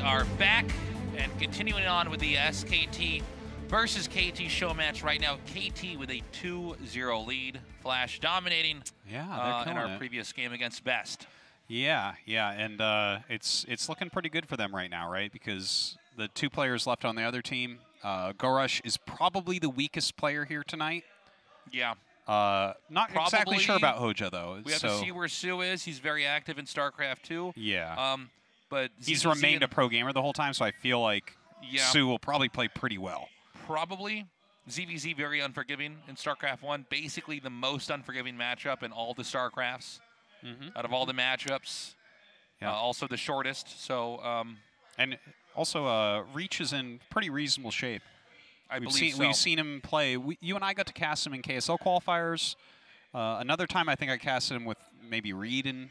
are back and continuing on with the SKT versus KT show match right now. KT with a 2-0 lead. Flash dominating in our previous game against Best. Yeah, and it's looking pretty good for them right now, right? Because the two players left on the other team, Gorush is probably the weakest player here tonight. Yeah. Not exactly sure about HoeJJa, though. We have to see where soO is. He's very active in StarCraft 2. Yeah. But he's remained a pro gamer the whole time, so I feel like soO will probably play pretty well. Probably. ZVZ very unforgiving in StarCraft 1. Basically the most unforgiving matchup in all the StarCrafts. Out of all the matchups. Also the shortest. So, and also Reach is in pretty reasonable shape. We've seen him play. You and I got to cast him in KSL qualifiers. Another time, I think I casted him with maybe Reed in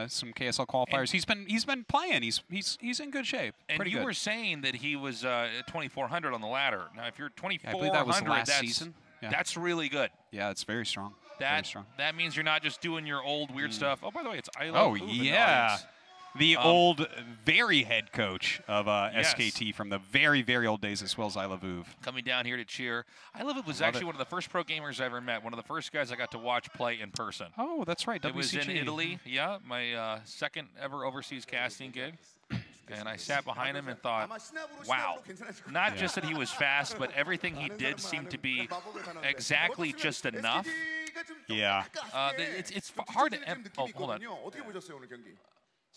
some KSL qualifiers. And he's been playing. He's in good shape. And you were saying that he was at 2,400 on the ladder. Now, if you're 2,400, I believe that was last season. That's really good. Yeah, it's very strong. That means you're not just doing your old weird stuff. Oh, by the way, it's the old, very head coach of SKT from the very, very old days, as well as I Love Uv. Coming down here to cheer. I Love Uv was actually one of the first pro gamers I ever met. One of the first guys I got to watch play in person. Oh, that's right. It was in Italy. Yeah, my second ever overseas casting gig. And I sat behind him and thought, wow. Not just that he was fast, but everything he did seemed to be exactly just enough. Yeah. It's hard to... Oh, hold on.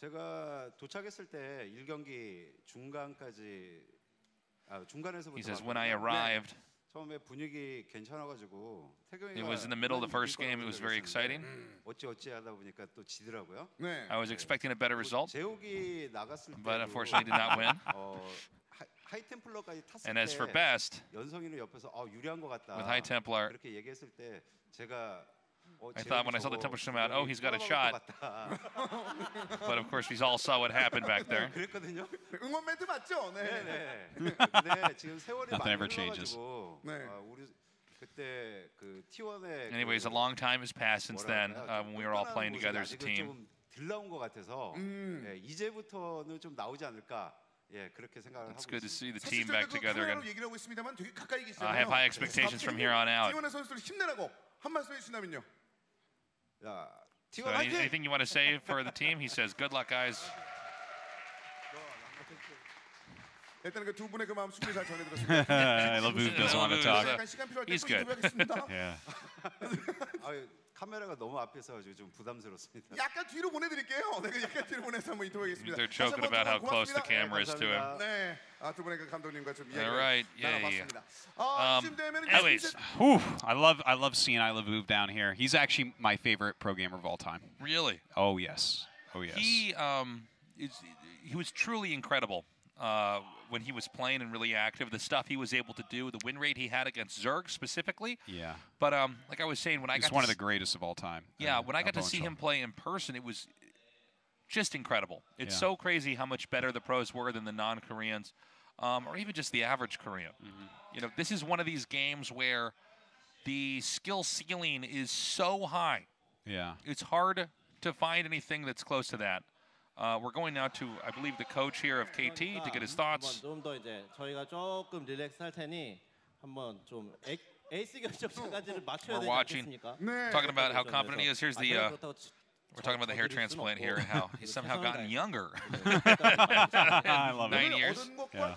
제가 도착했을 때 1경기 중간까지 중간에서부터 He says when I arrived, 처음에 분위기 괜찮아가지고 it was in the middle of the first game. It was very exciting. 어찌 하다 보니까 또 지더라고요. I was expecting a better result, 제욱이 나갔을 but unfortunately did not win. 하이템플러까지 탔을 And as for 때 Best, 연성이는 옆에서 유리한 것 같다. with High Templar, 그렇게 얘기했을 때 제가 I thought when I saw the Templar come out, oh, he's got a shot. But of course, we all saw what happened back there. Nothing ever changes. Anyways, a long time has passed since then when we were all playing together as a team. It's good to see the team back together again. I have high expectations from here on out. So anything you want to say for the team? He says, good luck, guys. I Love Uv doesn't want to talk. He's good. Yeah. 카메라가 너무 앞에서 좀 부담스럽습니다. 약간 뒤로 보내드릴게요. 약간 뒤로 보내서 한번 인터뷰하겠습니다. They're joking about how close the camera is to him. 네, 두 분의 감독님과 좀 이야기를 나눠봤습니다. Anyways, I love seeing I Love Uv down here. He's actually my favorite pro gamer of all time. Really? Oh yes. Oh yes. He was truly incredible. When he was playing and really active, the stuff he was able to do, the win rate he had against Zerg specifically. Yeah. But like I was saying, when he's one of the greatest of all time. Yeah, when I got to see him play in person, it was just incredible. It's so crazy how much better the pros were than the non-Koreans, or even just the average Korean. You know, this is one of these games where the skill ceiling is so high. Yeah. It's hard to find anything that's close to that. We're going now to, I believe, the coach here of KT to get his thoughts. We're watching, talking about how confident he is. Here's the, we're talking about the hair transplant here and how he's somehow gotten younger. I love 9 years. Yeah.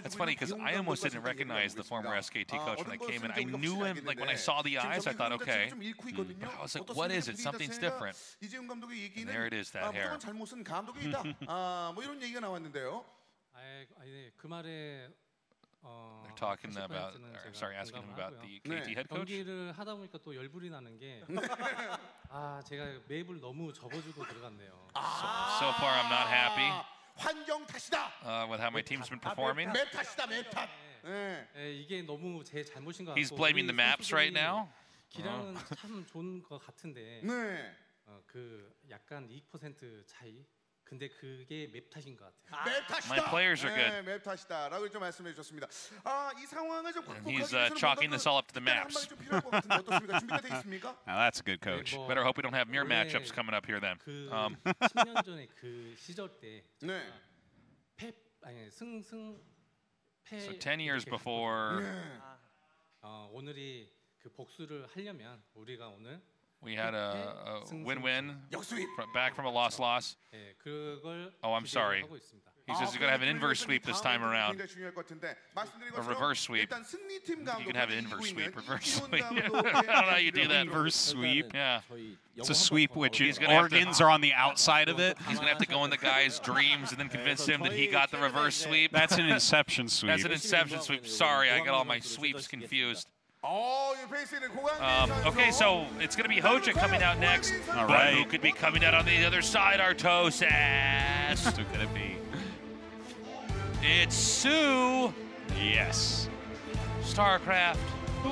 That's funny because I almost didn't recognize the former SKT coach when I came in. I knew him, like when I saw the eyes, I thought, okay. But I was like, what is it? Something's different. And there it is, that hair. They're talking about, sorry, asking him about the KT head coach. 경기를 하다 보니까 또 열불이 나는 게 제가 맵을 너무 접어주고 들어갔네요. So far, I'm not happy 환경 탓이다. with how my team's been performing. 맵 탓이다, 맵 탓. 이게 너무 제 잘못인 것 같고. He's blaming the maps right now. 기량은 참 좋은 것 같은데 그 약간 2% 차이. 근데 그게 맵 탓인 것 같아요. 맵 탓이다. My players are good. 맵 탓이다라고 좀 말씀해 주셨습니다. 이 상황을 좀 And he's chalking this all up to the maps. Now that's a good coach. Better hope we don't have mirror matchups coming up here then. 그 10년 전에 그 시절 때 So 10 years before. 오늘이 그 복수를 하려면 우리가 오늘 we had a win-win back from a loss-loss. Oh, I'm sorry. He says he's going to have an inverse sweep this time around. A reverse sweep. You can have an inverse sweep, reverse sweep. I don't know how you do that. Inverse sweep. Yeah. It's a sweep which organs are on the outside of it. He's going to have to go in the guy's dreams and then convince him that he got the reverse sweep. That's an inception sweep. That's an inception sweep. Sorry, I got all my sweeps confused. Okay, so it's going to be HoeJJa coming out next. All right. But who could be coming out on the other side? Artosis. Who could it be? It's soO. Yes. Starcraft.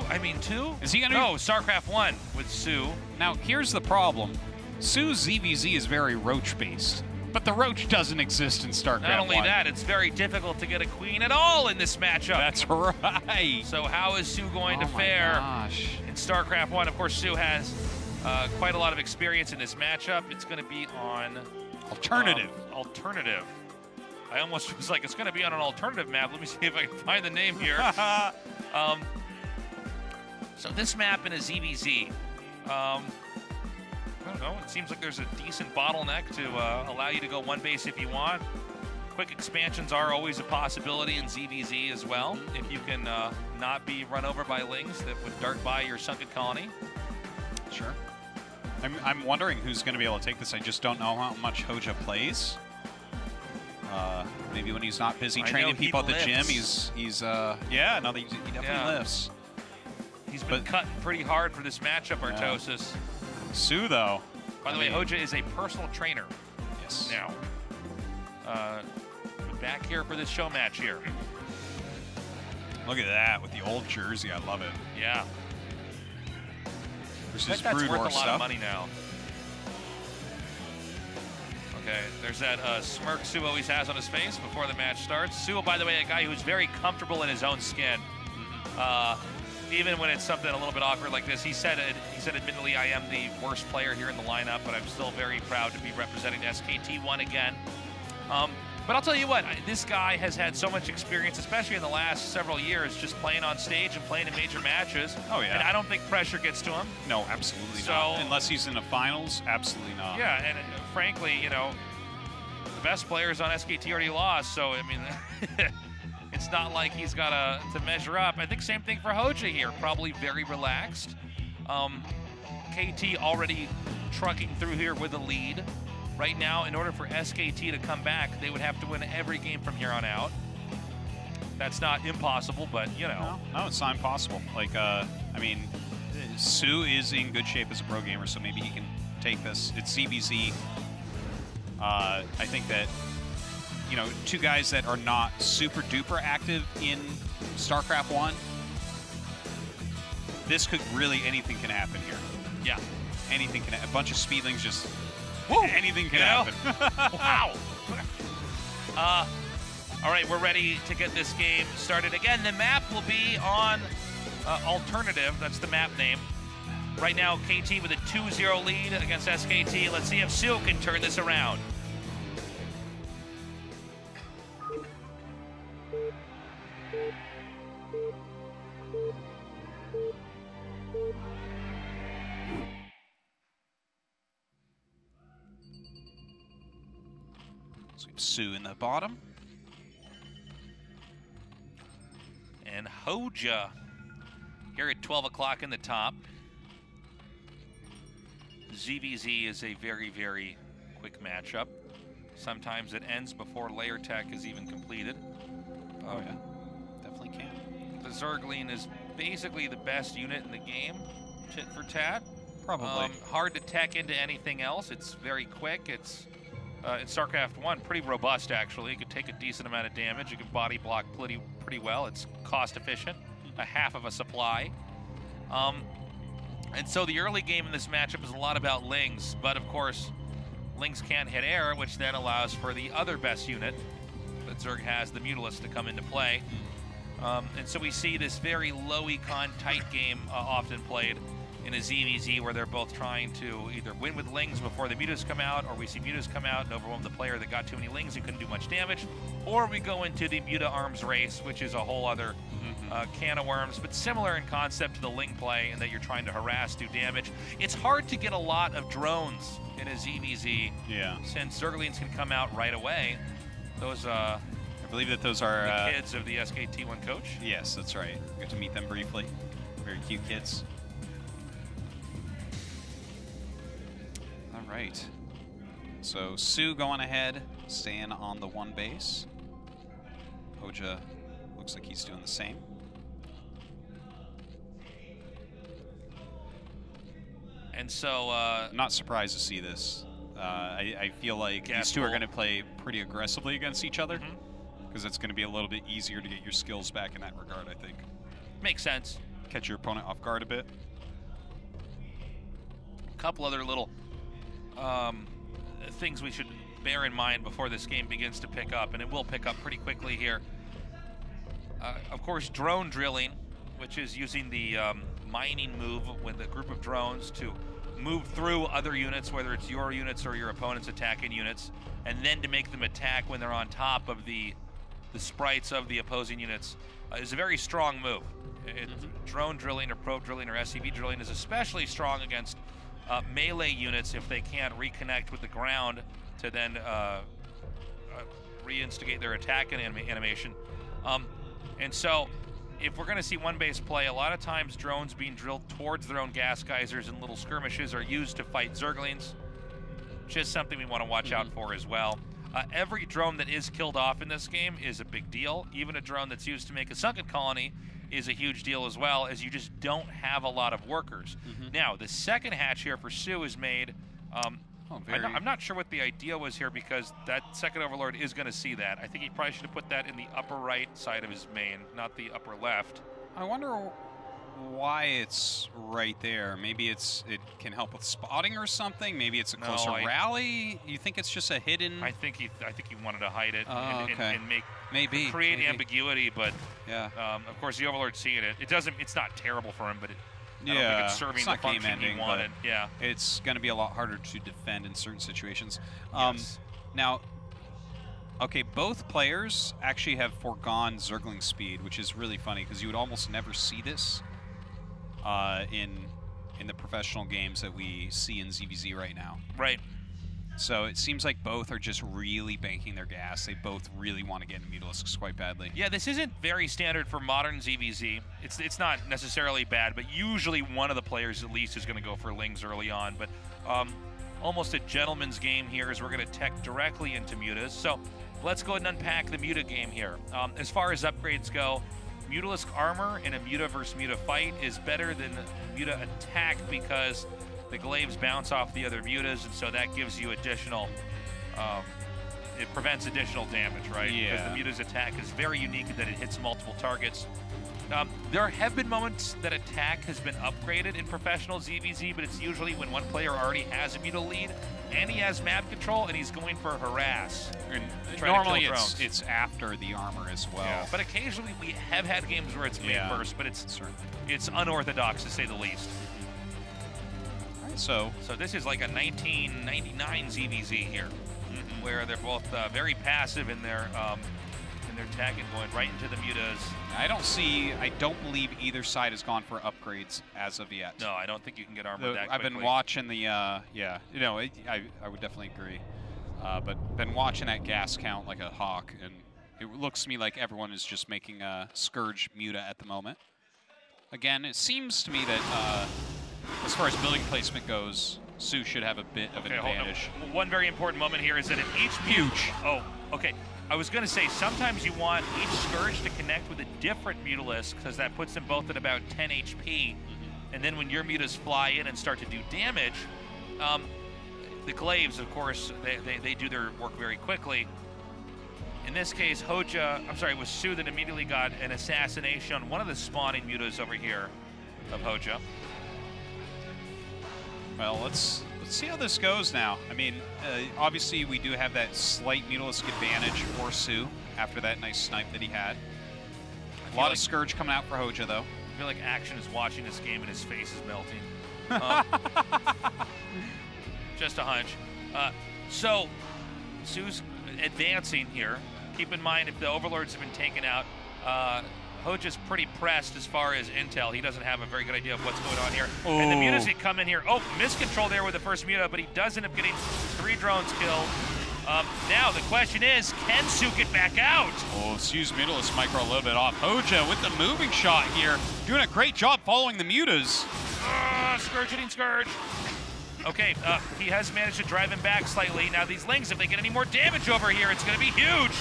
I mean 2? Is he going to? No, Starcraft 1 with soO. Now, here's the problem. soO's ZVZ is very roach-based, but the roach doesn't exist in Starcraft 1. Not only that, it's very difficult to get a queen at all in this matchup. That's right. So how is soO going to fare in Starcraft 1? Of course, soO has quite a lot of experience in this matchup. It's going to be on... Alternative. Alternative. I almost was like, it's going to be on an alternative map. Let me see if I can find the name here. So this map in a ZVZ, I don't know, it seems like there's a decent bottleneck to allow you to go one base if you want. Quick expansions are always a possibility in ZVZ as well, if you can not be run over by lings that would dart by your sunken colony. Sure. I'm wondering who's going to be able to take this. I just don't know how much HoeJJa plays. Maybe when he's not busy training people at the gym, he's yeah, no, he definitely lifts. He's been cutting pretty hard for this matchup, Artosis. soO, though. By the way, HoeJJa is a personal trainer. Yes. Now, back here for this show match here. Look at that with the old jersey. I love it. Yeah. Versus I bet that's worth a lot stuff. of money now. Okay, there's that smirk soO always has on his face before the match starts. soO, by the way, a guy who's very comfortable in his own skin. Even when it's something a little bit awkward like this, he said, admittedly, I am the worst player here in the lineup, but I'm still very proud to be representing SKT1 again. But I'll tell you what, this guy has had so much experience, especially in the last several years, just playing on stage and playing in major matches. Oh, yeah. And I don't think pressure gets to him. No, absolutely not. Unless he's in the finals, absolutely not. Yeah, and frankly, you know, the best players on SKT already lost, so, I mean, it's not like he's got to measure up. I think same thing for HoeJJa here, probably very relaxed. KT already trucking through here with a lead. Right now, in order for SKT to come back, they would have to win every game from here on out. That's not impossible, but, you know. No, it's not impossible. Like, I mean, soO is in good shape as a pro gamer, so maybe he can take this. It's ZVZ. I think that, you know, two guys that are not super duper active in StarCraft 1, this could really, anything can happen here. Yeah. Anything can happen. A bunch of speedlings just... Woo! Anything can happen. Wow. All right, we're ready to get this game started. Again, the map will be on Alternative. That's the map name. Right now, KT with a 2-0 lead against SKT. Let's see if soO can turn this around. soO in the bottom. And HoeJJa here at 12 o'clock in the top. ZVZ is a very, very quick matchup. Sometimes it ends before layer tech is even completed. Oh, yeah. Definitely can. The Zergling is basically the best unit in the game, tit for tat. Probably. Hard to tech into anything else. It's very quick. It's in StarCraft 1, pretty robust, actually. It can take a decent amount of damage. It can body block pretty well. It's cost efficient, a half of a supply. And so the early game in this matchup is a lot about lings, but of course, lings can't hit air, which then allows for the other best unit that Zerg has, the Mutalisk, to come into play. And so we see this very low econ tight game often played. in a ZVZ where they're both trying to either win with Lings before the mutas come out, or we see mutas come out and overwhelm the player that got too many Lings and couldn't do much damage, or we go into the muta arms race, which is a whole other can of worms, but similar in concept to the Ling play in that you're trying to harass, do damage. It's hard to get a lot of drones in a ZVZ, since Zerglings can come out right away. Those, I believe that those are the kids of the SKT1 coach. Yes, that's right. I got to meet them briefly. Very cute kids. All right. So soO going ahead, staying on the 1 base. HoeJJa looks like he's doing the same. And so, I'm not surprised to see this. I feel like these two are going to play pretty aggressively against each other, because it's going to be a little bit easier to get your skills back in that regard, I think. Makes sense. Catch your opponent off guard a bit. A couple other little things we should bear in mind before this game begins to pick up, and it will pick up pretty quickly here. Of course, drone drilling, which is using the mining move with a group of drones to move through other units, whether it's your units or your opponent's attacking units, and then to make them attack when they're on top of the sprites of the opposing units, is a very strong move. Drone drilling or probe drilling or SCV drilling is especially strong against melee units if they can't reconnect with the ground to then reinstigate their attack animation. And so, if we're going to see 1 base play, a lot of times drones being drilled towards their own gas geysers and little skirmishes are used to fight Zerglings. Just something we want to watch out for as well. Every drone that is killed off in this game is a big deal. Even a drone that's used to make a sunken colony is a huge deal as well, as you just don't have a lot of workers. Now, the second hatch here for soO is made. I'm not sure what the idea was here, because that second Overlord is going to see that. I think he probably should have put that in the upper right side of his main, not the upper left. I wonder why it's right there. Maybe it can help with spotting or something. Maybe it's a closer rally. You think it's just a hidden? I think he wanted to hide it and create ambiguity. But of course the Overlord's seeing it. It's not terrible for him, but I don't think it's serving the function he wanted. It's going to be a lot harder to defend in certain situations. Now, okay, both players actually have foregone Zergling speed, which is really funny because you would almost never see this in the professional games that we see in ZVZ right now. Right. So it seems like both are just really banking their gas. They both really want to get into Mutalisks quite badly. Yeah, this isn't very standard for modern ZVZ. It's not necessarily bad, but usually one of the players at least is going to go for Lings early on. But almost a gentleman's game here is we're going to tech directly into mutas. So let's go ahead and unpack the muta game here. As far as upgrades go, Mutalisk armor in a muta versus muta fight is better than muta attack because the glaives bounce off the other mutas, and so that gives you additional, it prevents additional damage, right? Yeah. Because the muta's attack is very unique in that it hits multiple targets. There have been moments that attack has been upgraded in professional ZVZ, but it's usually when one player already has a muta lead, and he has map control, and he's going for harass. And normally it's after the armor as well. Yeah. But occasionally we have had games where it's made first, but it's unorthodox to say the least. So this is like a 1999 ZVZ here, where they're both very passive in their tag and going right into the mutas. I don't believe either side has gone for upgrades as of yet. No, I don't think you can get armor that quickly. I've been watching the, I would definitely agree. But been watching that gas count like a hawk, and it looks to me like everyone is just making a Scourge muta at the moment. Again, it seems to me that as far as building placement goes, soO should have a bit of an advantage. One very important moment here is that if each huge. Oh, okay. I was going to say sometimes you want each Scourge to connect with a different Mutalisk because that puts them both at about 10 HP. And then when your mutas fly in and start to do damage, the glaives, of course, they do their work very quickly. In this case, HoeJJa, I'm sorry, it was soO that immediately got an assassination on one of the spawning mutas over here of HoeJJa. Well, let's see how this goes now. I mean, obviously we do have that slight Mutalisk advantage for soO after that nice snipe that he had. A lot of Scourge coming out for HoeJJa, though. I feel like Action is watching this game and his face is melting. Just a hunch. So, soO's advancing here. Keep in mind, if the Overlords have been taken out, HoeJJa's pretty pressed as far as intel. He doesn't have a very good idea of what's going on here. Oh. And the mutas that come in here. Oh, miscontrol there with the first muta, but he does end up getting 3 drones killed. Now the question is, can soO get back out? Oh, soO's mutalist micro a little bit off. HoeJJa with the moving shot here, doing a great job following the mutas. Scourge hitting Scourge. Okay, he has managed to drive him back slightly. Now these Lings, if they get any more damage over here, it's going to be huge.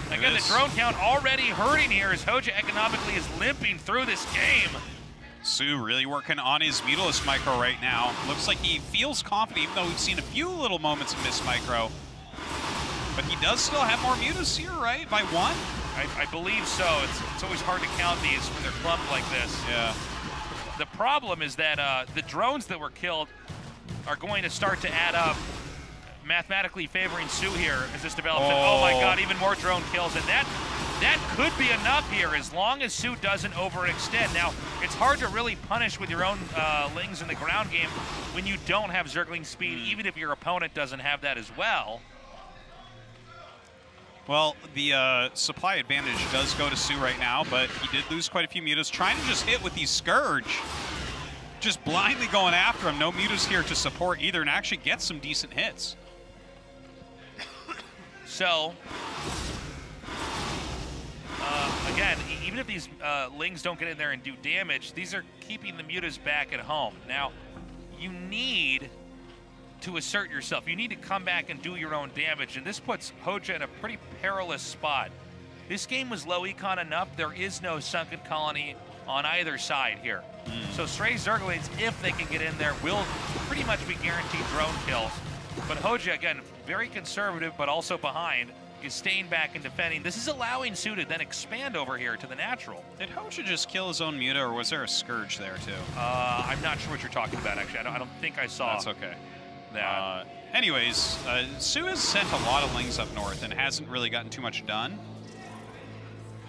Again, the drone count already hurting here as HoeJJa economically is limping through this game. soO really working on his mutalist micro right now. Looks like he feels confident, even though we've seen a few little moments of miss micro. But he does still have more mutas here, right? By 1? I believe so. It's always hard to count these when they're clumped like this. Yeah. The problem is that the drones that were killed are going to start to add up, mathematically favoring soO here as this develops. And oh my God, even more drone kills. And that could be enough here as long as soO doesn't overextend. Now, it's hard to really punish with your own Lings in the ground game when you don't have Zergling speed, even if your opponent doesn't have that as well. Well, the supply advantage does go to soO right now, but he did lose quite a few mutas. Trying to just hit with these Scourge. Just blindly going after him. No mutas here to support either and actually get some decent hits. So, again, even if these Lings don't get in there and do damage, these are keeping the mutas back at home. Now, you need to assert yourself. You need to come back and do your own damage, and this puts HoeJJa in a pretty perilous spot. This game was low econ enough. There is no sunken colony on either side here. So Stray Zerglings, if they can get in there, will pretty much be guaranteed drone kills. But HoeJJa, again, very conservative, but also behind, is staying back and defending. This is allowing soO to then expand over here to the natural. Did HoeJJa just kill his own muta, or was there a Scourge there too? I'm not sure what you're talking about, actually. I don't think I saw. That's okay. That. Anyways, soO has sent a lot of Lings up north and hasn't really gotten too much done.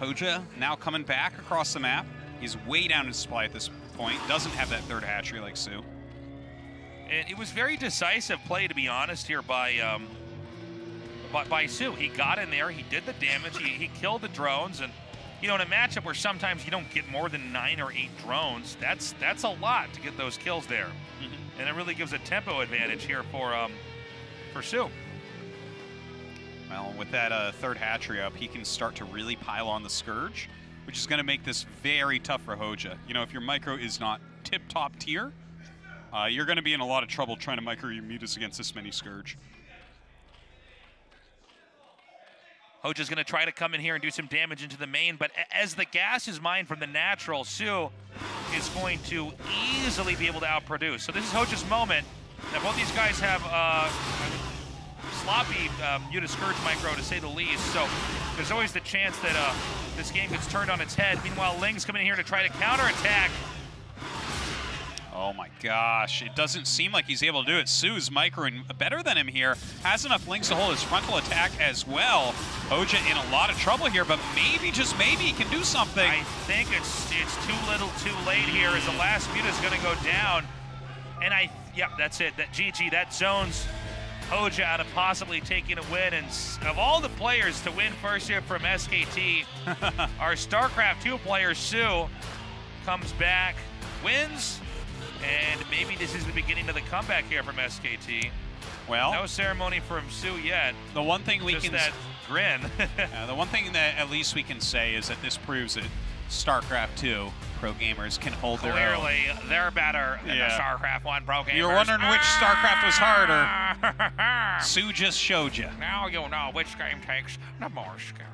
HoeJJa now coming back across the map. He's way down in supply at this point. Doesn't have that 3rd hatchery like soO. And it was very decisive play, to be honest, here by soO. He got in there, he did the damage, he killed the drones, and you know, in a matchup where sometimes you don't get more than 9 or 8 drones, that's a lot to get those kills there. And it really gives a tempo advantage here for soO. Well, with that 3rd hatchery up, he can start to really pile on the Scourge, which is going to make this very tough for HoeJJa. You know, if your micro is not tip-top tier, you're going to be in a lot of trouble trying to micro your mutas against this many Scourge. HoeJJa's going to try to come in here and do some damage into the main, but as the gas is mined from the natural, soO is going to easily be able to outproduce. So this is HoeJJa's moment. Now both these guys have sloppy muta Scourge micro, to say the least, so there's always the chance that this game gets turned on its head. Meanwhile, Ling's coming in here to try to counterattack. Oh my gosh, it doesn't seem like he's able to do it. soO's microing better than him here. Has enough Lings to hold his frontal attack as well. HoeJJa in a lot of trouble here, but maybe, just maybe, he can do something. I think it's too little too late here as the last muta's gonna go down. And yeah, that's it. That GG, that zones HoeJJa out of possibly taking a win. And of all the players to win first here from SKT, our StarCraft 2 player, soO, comes back, wins, and maybe this is the beginning of the comeback here from SKT. Well, no ceremony from soO yet. The one thing we just can that grin. The one thing that at least we can say is that this proves that StarCraft 2 pro gamers can hold their own. Clearly, they're better than the StarCraft 1 pro gamers. You're wondering which StarCraft was harder. soO just showed you. Now you'll know which game takes the more skill.